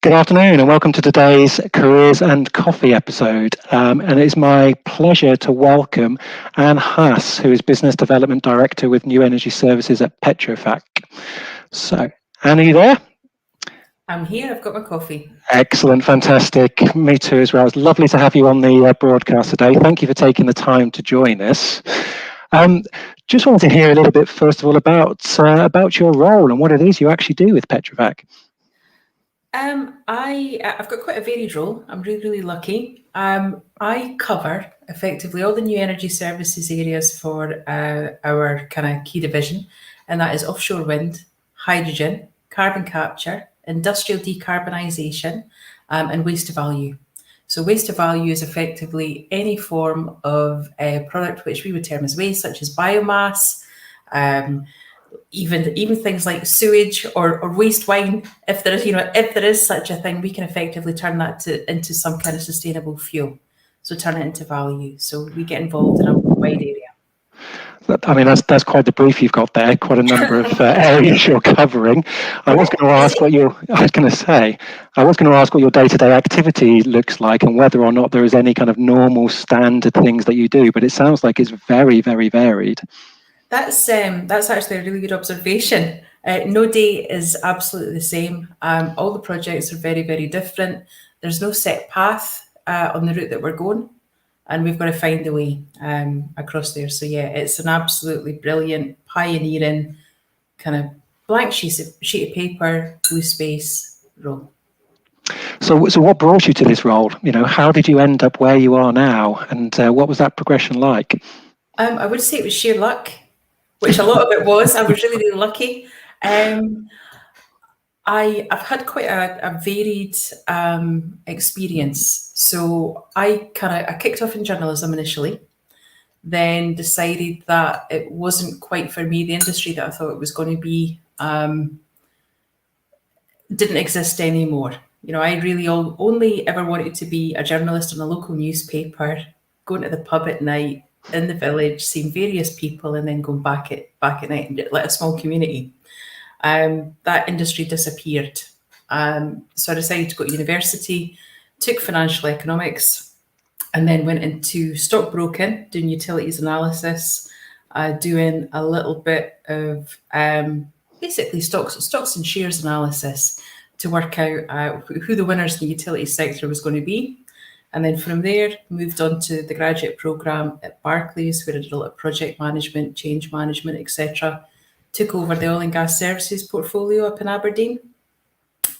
Good afternoon and welcome to today's Careers and Coffee episode. And it is my pleasure to welcome Anne Haase, who is Business Development Director with New Energy Services at Petrofac. So, Anne, are you there? I'm here, I've got my coffee. Excellent, fantastic. Me too as well. It's lovely to have you on the broadcast today. Thank you for taking the time to join us. Just wanted to hear a little bit, first of all, about your role and what it is you actually do with Petrofac. I've got quite a varied role. I'm really lucky. I cover effectively all the new energy services areas for our kind of key division, and that is offshore wind, hydrogen, carbon capture, industrial decarbonisation, and waste to value. So waste to value is effectively any form of a product which we would term as waste, such as biomass, even things like sewage or waste wine. If there is such a thing, we can effectively turn that into some kind of sustainable fuel. So turn it into value. So we get involved in a wide area. I mean, that's quite the brief you've got there. Quite a number of areas you're covering. I was going to ask what your day-to-day activity looks like, and whether or not there is any kind of normal standard things that you do. But it sounds like it's very, very varied. That's actually a really good observation. No day is absolutely the same. All the projects are very, very different. There's no set path on the route that we're going, and we've got to find a way across there. So yeah, it's an absolutely brilliant, pioneering kind of blank sheet of paper, blue space role. So what brought you to this role? How did you end up where you are now, and what was that progression like? I would say it was sheer luck, which a lot of it was. I was really lucky. I've had quite a varied experience. So I kicked off in journalism initially, then decided that it wasn't quite for me. The industry that I thought it was going to be didn't exist anymore. I really only ever wanted to be a journalist on a local newspaper, going to the pub at night, in the village, seeing various people, and then going back at night and like a small community. That industry disappeared. So I decided to go to university, took financial economics, and then went into stockbroking, doing utilities analysis, doing a little bit of basically stocks and shares analysis to work out who the winners in the utilities sector was going to be. And then from there, moved on to the graduate programme at Barclays, where I did a lot of project management, change management, etc. Took over the oil and gas services portfolio up in Aberdeen,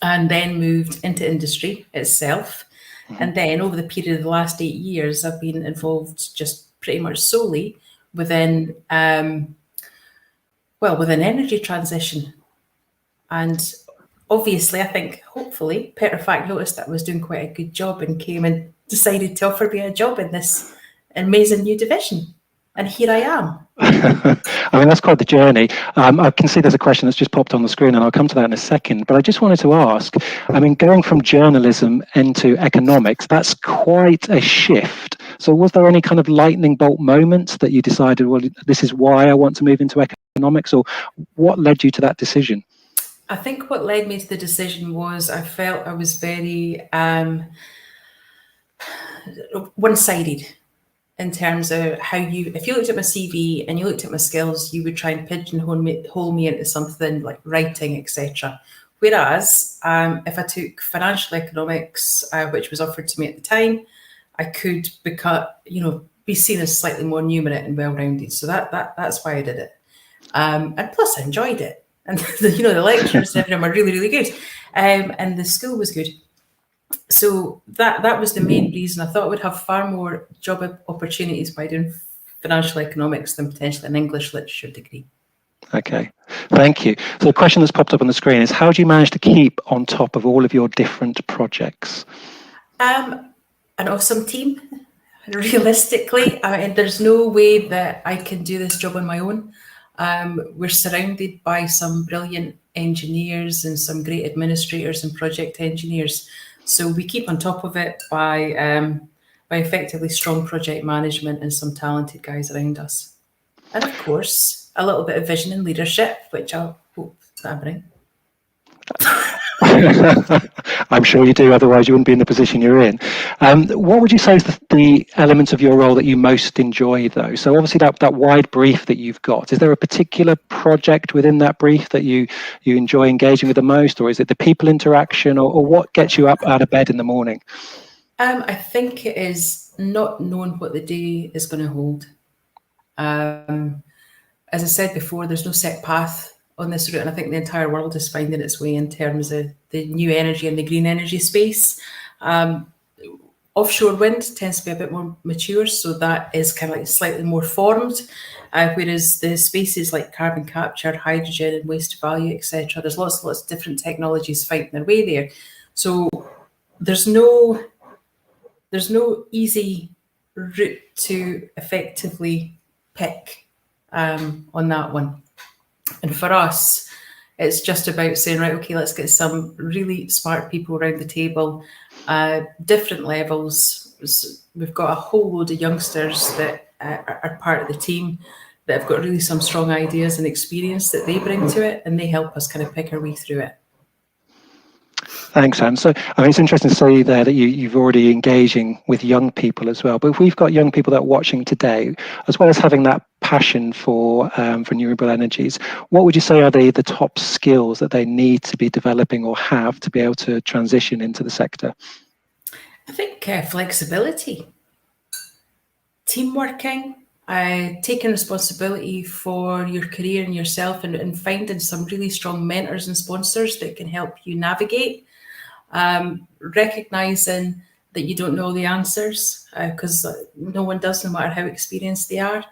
and then moved into industry itself. Mm-hmm. And then over the period of the last 8 years, I've been involved just pretty much solely within energy transition. And obviously, I think, hopefully, Petrofac noticed that I was doing quite a good job and came and decided to offer me a job in this amazing new division. And here I am. I mean, that's quite the journey. I can see there's a question that's just popped on the screen, and I'll come to that in a second. But I just wanted to ask, I mean, going from journalism into economics, that's quite a shift. So was there any kind of lightning bolt moments that you decided, well, this is why I want to move into economics, or what led you to that decision? I think what led me to the decision was I felt I was very one-sided in terms of how if you looked at my CV and you looked at my skills, you would try and pigeonhole me into something like writing, etc. Whereas if I took financial economics, which was offered to me at the time, I could be seen as slightly more numerate and well-rounded. So that's why I did it. And plus I enjoyed it. And the lectures and everything were really good, and the school was good. So that was the main reason. I thought I would have far more job opportunities by doing financial economics than potentially an English literature degree. Okay, thank you. So the question that's popped up on the screen is, how do you manage to keep on top of all of your different projects? An awesome team. Realistically, I mean, there's no way that I can do this job on my own. We're surrounded by some brilliant engineers and some great administrators and project engineers. So we keep on top of it by effectively strong project management and some talented guys around us. And of course, a little bit of vision and leadership, which I hope that I bring. I'm sure you do, otherwise you wouldn't be in the position you're in. What would you say is the element of your role that you most enjoy, though? So obviously that wide brief that you've got, is there a particular project within that brief that you enjoy engaging with the most, or is it the people interaction, or what gets you up out of bed in the morning? I think it is not knowing what the day is going to hold. As I said before, there's no set path on this route, and I think the entire world is finding its way in terms of the new energy and the green energy space. Offshore wind tends to be a bit more mature, so that is kind of like slightly more formed, whereas the spaces like carbon capture, hydrogen and waste to value, etc., there's lots of different technologies fighting their way there. So there's no easy route to effectively pick on that one. And for us, it's just about saying, right, okay, let's get some really smart people around the table, different levels. We've got a whole load of youngsters that are part of the team that have got really some strong ideas and experience that they bring to it, and they help us kind of pick our way through it. Thanks, Anne. So it's interesting to see there that you've already engaging with young people as well. But if we've got young people that are watching today, as well as having that passion for renewable energies, what would you say are the top skills that they need to be developing or have to be able to transition into the sector? I think flexibility, teamworking, taking responsibility for your career and yourself, and finding some really strong mentors and sponsors that can help you navigate. Recognizing that you don't know the answers, because no one does, no matter how experienced they are.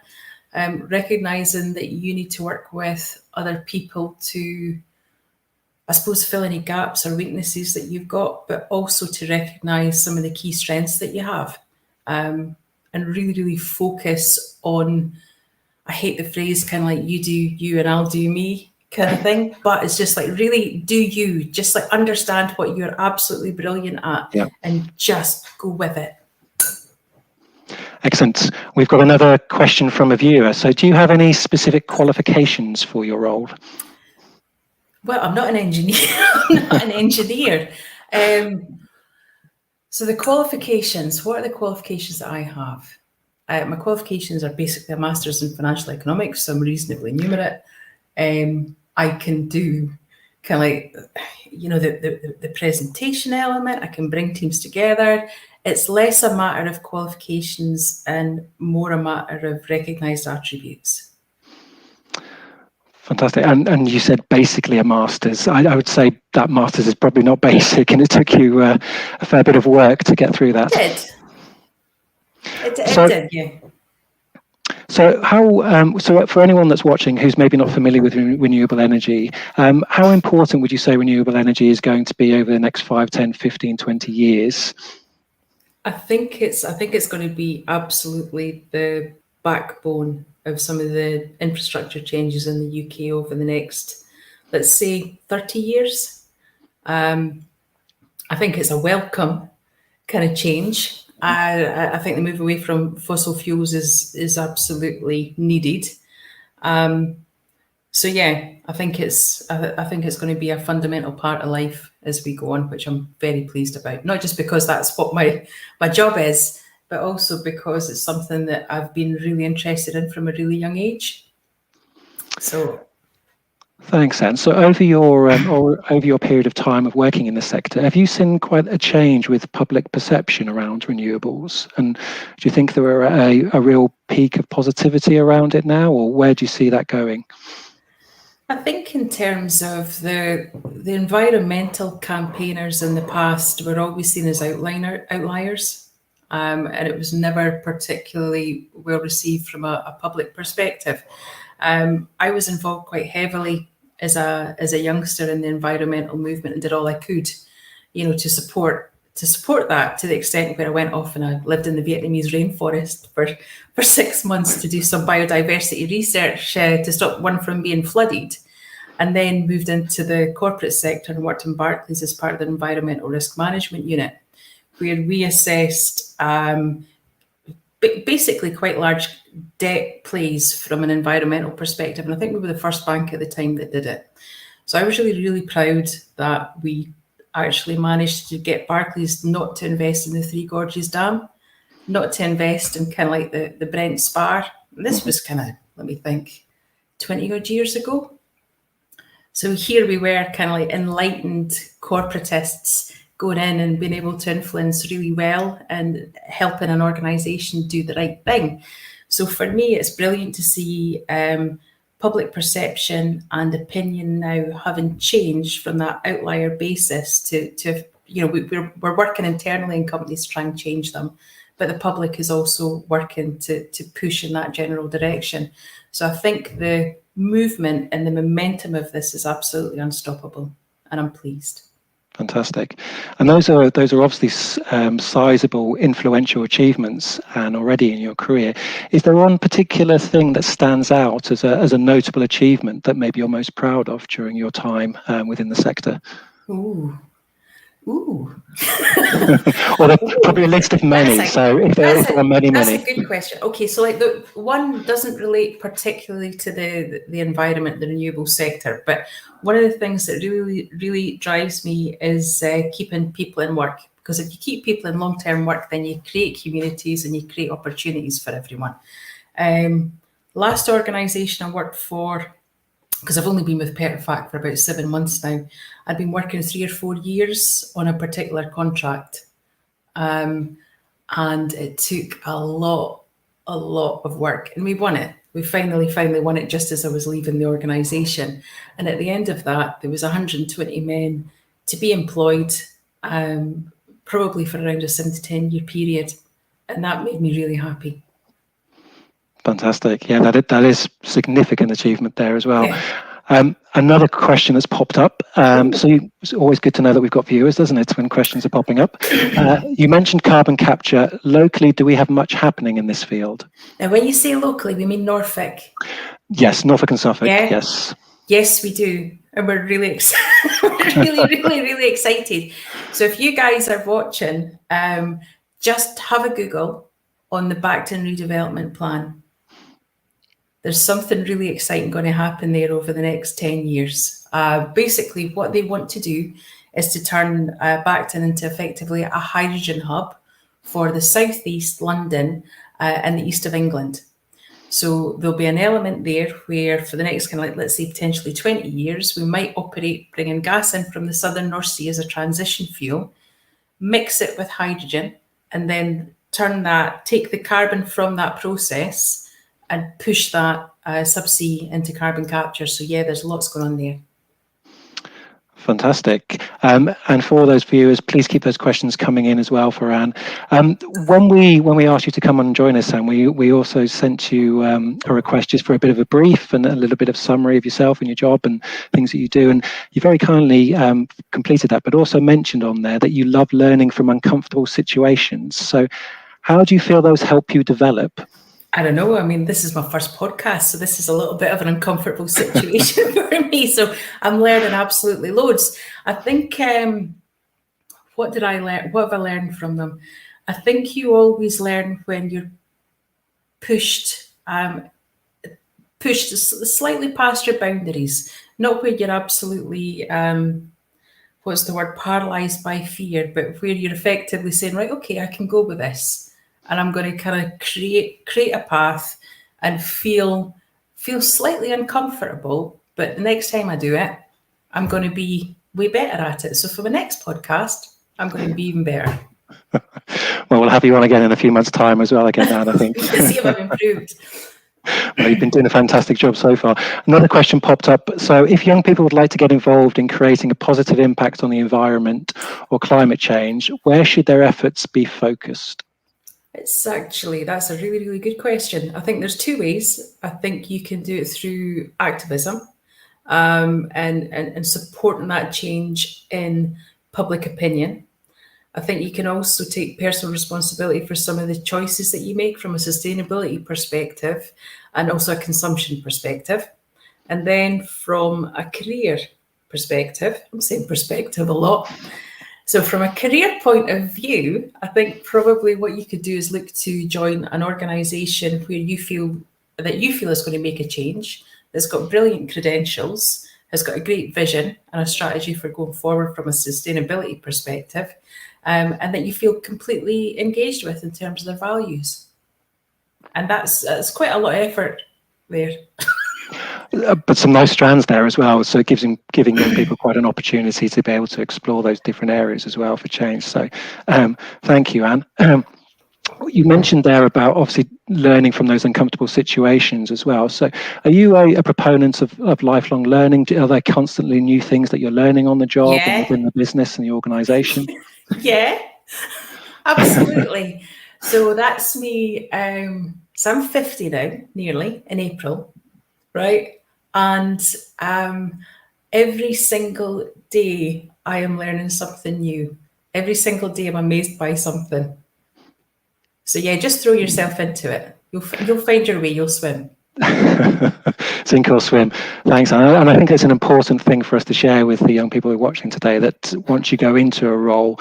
Recognizing that you need to work with other people to, I suppose, fill any gaps or weaknesses that you've got, but also to recognize some of the key strengths that you have, and really, really focus on, I hate the phrase kind of like you do you and I'll do me kind of thing, but it's just like really do you, just like understand what you're absolutely brilliant at, and just go with it. Excellent. We've got another question from a viewer. So do you have any specific qualifications for your role? Well, I'm not an engineer. I'm not an engineer. So the qualifications, what are the qualifications that I have? My qualifications are basically a master's in financial economics, so I'm reasonably numerate. I can do kind of like, the presentation element. I can bring teams together. It's less a matter of qualifications and more a matter of recognised attributes. Fantastic. And you said basically a master's. I would say that master's is probably not basic, and it took you a fair bit of work to get through that. It did, yeah. So so for anyone that's watching who's maybe not familiar with renewable energy, how important would you say renewable energy is going to be over the next 5, 10, 15, 20 years? I think it's going to be absolutely the backbone of some of the infrastructure changes in the UK over the next, let's say, 30 years. I think it's a welcome kind of change. I think the move away from fossil fuels is absolutely needed. So yeah, I think it's going to be a fundamental part of life as we go on, which I'm very pleased about. Not just because that's what my job is, but also because it's something that I've been really interested in from a really young age. So. Thanks, Anne. So over your period of time of working in the sector, have you seen quite a change with public perception around renewables? And do you think there are a real peak of positivity around it now, or where do you see that going? I think in terms of the environmental campaigners in the past were always seen as outliers, and it was never particularly well received from a public perspective. I was involved quite heavily as a youngster in the environmental movement and did all I could, to support that, to the extent where I went off and I lived in the Vietnamese rainforest for 6 months to do some biodiversity research to stop one from being flooded, and then moved into the corporate sector and worked in Barclays as part of the environmental risk management unit, where we assessed basically quite large debt plays from an environmental perspective. And I think we were the first bank at the time that did it. So I was really, really proud that we actually managed to get Barclays not to invest in the Three Gorges Dam, not to invest in kind of like the Brent Spar. And this was kind of, let me think, 20 odd years ago. So here we were kind of like enlightened corporatists going in and being able to influence really well and helping an organisation do the right thing. So for me, it's brilliant to see public perception and opinion now having changed from that outlier basis to you know, we're working internally in companies to try and change them, but the public is also working to push in that general direction. So I think the movement and the momentum of this is absolutely unstoppable, and I'm pleased. Fantastic. And those are obviously sizable, influential achievements, and already in your career. Is there one particular thing that stands out as a notable achievement that maybe you're most proud of during your time within the sector? Ooh. Or probably a list of many. So if there are many. That's a good question. Okay, so like the one doesn't relate particularly to the environment, the renewable sector, but one of the things that really drives me is keeping people in work. Because if you keep people in long-term work, then you create communities and you create opportunities for everyone. Last organisation I worked for, because I've only been with Petrofac for about 7 months now, I'd been working 3 or 4 years on a particular contract. And it took a lot of work, and we won it. We finally won it just as I was leaving the organisation. And at the end of that, there was 120 men to be employed, probably for around a 7 to 10 year period. And that made me really happy. Fantastic. Yeah, that is significant achievement there as well. Yeah. Another question that's popped up. So it's always good to know that we've got viewers, doesn't it, when questions are popping up. You mentioned carbon capture. Locally, do we have much happening in this field? Now, when you say locally, we mean Norfolk? Yes, Norfolk and Suffolk, yeah. Yes. Yes, we do. And we're really really excited. So if you guys are watching, just have a Google on the Bacton redevelopment plan. There's something really exciting going to happen there over the next 10 years. Basically, what they want to do is to turn Bacton into effectively a hydrogen hub for the southeast London and the east of England. So there'll be an element there where for the next kind of like, let's say potentially 20 years, we might operate bringing gas in from the southern North Sea as a transition fuel, mix it with hydrogen, and then take the carbon from that process and push that subsea into carbon capture. So yeah, there's lots going on there. Fantastic. And for those viewers, please keep those questions coming in as well for Anne. When we asked you to come on and join us, Anne, we also sent you a request just for a bit of a brief and a little bit of summary of yourself and your job and things that you do. And you very kindly completed that, but also mentioned on there that you love learning from uncomfortable situations. So how do you feel those help you develop? I don't know. I mean, this is my first podcast, so this is a little bit of an uncomfortable situation for me. So I'm learning absolutely loads. I think, what did I learn? What have I learned from them? I think you always learn when you're pushed slightly past your boundaries, not when you're absolutely, paralyzed by fear, but where you're effectively saying, right, okay, I can go with this. And I'm going to kind of create a path and feel slightly uncomfortable. But the next time I do it, I'm going to be way better at it. So for the next podcast, I'm going to be even better. Well, we'll have you on again in a few months' time as well, again, Anne, I think. To see if I've improved. Well, you've been doing a fantastic job so far. Another question popped up. So if young people would like to get involved in creating a positive impact on the environment or climate change, where should their efforts be focused? That's a really, really good question. I think there's two ways. I think you can do it through activism and supporting that change in public opinion. I think you can also take personal responsibility for some of the choices that you make from a sustainability perspective and also a consumption perspective. And then from a career perspective, I'm saying perspective a lot. So from a career point of view, I think probably what you could do is look to join an organisation where you feel is going to make a change, that's got brilliant credentials, has got a great vision and a strategy for going forward from a sustainability perspective, and that you feel completely engaged with in terms of their values. And that's quite a lot of effort there. But some nice strands there as well. So it gives giving young people quite an opportunity to be able to explore those different areas as well for change. So thank you, Anne. You mentioned there about obviously learning from those uncomfortable situations as well. So are you a proponent of lifelong learning? Are there constantly new things that you're learning on the job and within the business and the organisation? Yeah, absolutely. So that's me. So I'm 50 now, nearly, in April, right? And every single day I am learning something new. Every single day I'm amazed by something. So yeah, just throw yourself into it. You'll find your way. You'll swim. Sink or swim. Thanks, Anne. And I think it's an important thing for us to share with the young people who are watching today, that once you go into a role,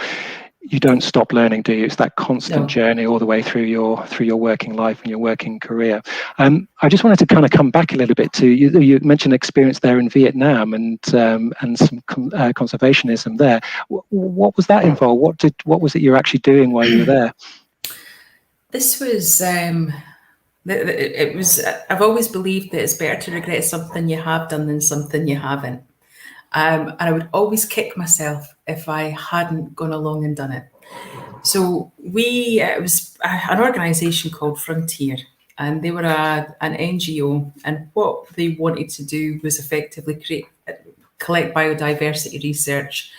you don't stop learning, do you? It's that constant journey all the way through your working life and your working career. I just wanted to kind of come back a little bit to you mentioned experience there in Vietnam and some conservationism there. What was that involved? What was it you're actually doing while you were there? This was it was. I've always believed that it's better to regret something you have done than something you haven't. And I would always kick myself if I hadn't gone along and done it. So it was an organisation called Frontier, and they were an NGO, and what they wanted to do was effectively collect biodiversity research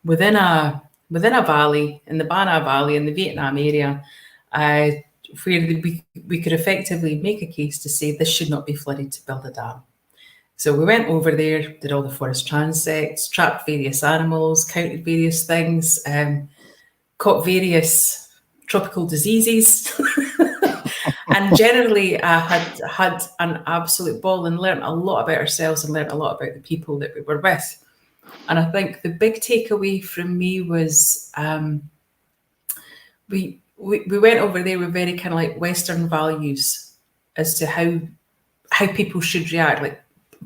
within a valley, in the Ba Na Valley in the Vietnam area, where we could effectively make a case to say this should not be flooded to build a dam. So we went over there, did all the forest transects, trapped various animals, counted various things, caught various tropical diseases, and generally had an absolute ball and learnt a lot about ourselves and learnt a lot about the people that we were with. And I think the big takeaway from me was we went over there with very kind of like Western values as to how people should react. Like,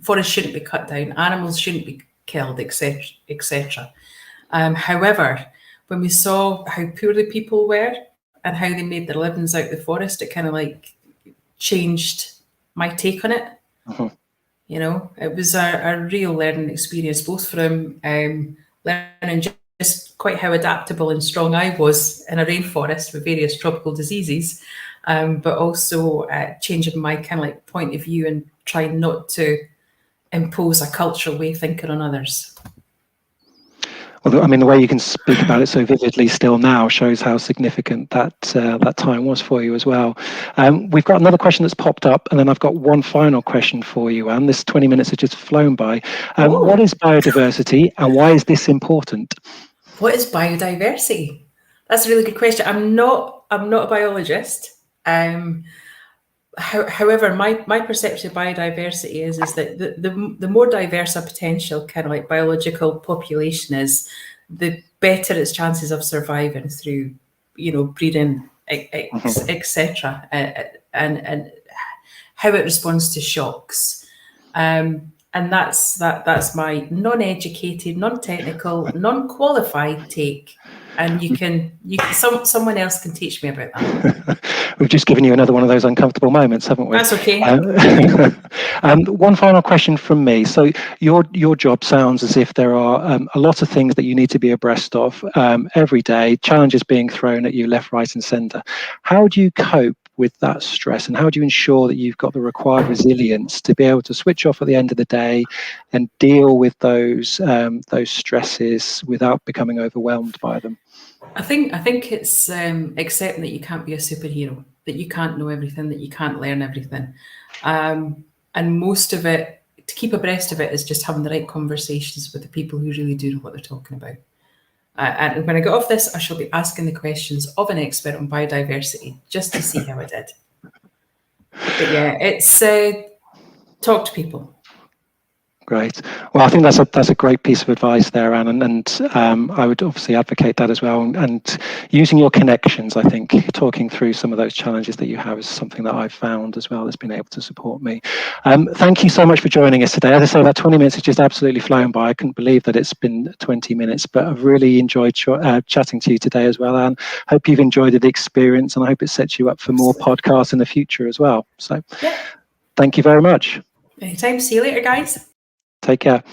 forests shouldn't be cut down, animals shouldn't be killed, etc., etc. However, when we saw how poor the people were and how they made their livings out the forest, it kind of like changed my take on it. Uh-huh. You know, it was a real learning experience, both from learning just quite how adaptable and strong I was in a rainforest with various tropical diseases, but also changing my kind of like point of view and trying not to impose a cultural way of thinking on others. Well, I mean, the way you can speak about it so vividly still now shows how significant that time was for you as well. We've got another question that's popped up, and then I've got one final question for you, Anne. This 20 minutes has just flown by. What is biodiversity, and why is this important? What is biodiversity? That's a really good question. I'm not a biologist. However, my perception of biodiversity is that the more diverse a potential kind of like biological population is, the better its chances of surviving through, breeding, etc., and how it responds to shocks. And that's my non-educated, non-technical, non-qualified take. And someone else can teach me about that. We've just given you another one of those uncomfortable moments, haven't we? That's okay. One final question from me. So your job sounds as if there are a lot of things that you need to be abreast of every day, challenges being thrown at you left, right and centre. How do you cope with that stress, and how do you ensure that you've got the required resilience to be able to switch off at the end of the day and deal with those stresses without becoming overwhelmed by them? I think it's accepting that you can't be a superhero, that you can't know everything, that you can't learn everything, and most of it, to keep abreast of it, is just having the right conversations with the people who really do know what they're talking about. And when I get off this, I shall be asking the questions of an expert on biodiversity just to see how I did. But yeah, it's talk to people. Great. Well, I think that's a great piece of advice there, Anne, and I would obviously advocate that as well. And using your connections, I think talking through some of those challenges that you have is something that I've found as well that's been able to support me. Thank you so much for joining us today. As I say, that 20 minutes has just absolutely flown by. I couldn't believe that it's been 20 minutes, but I've really enjoyed chatting to you today as well, Anne. Hope you've enjoyed the experience, and I hope it sets you up for more podcasts in the future as well. So, yeah. Thank you very much. Anytime. See you later, guys. Take care.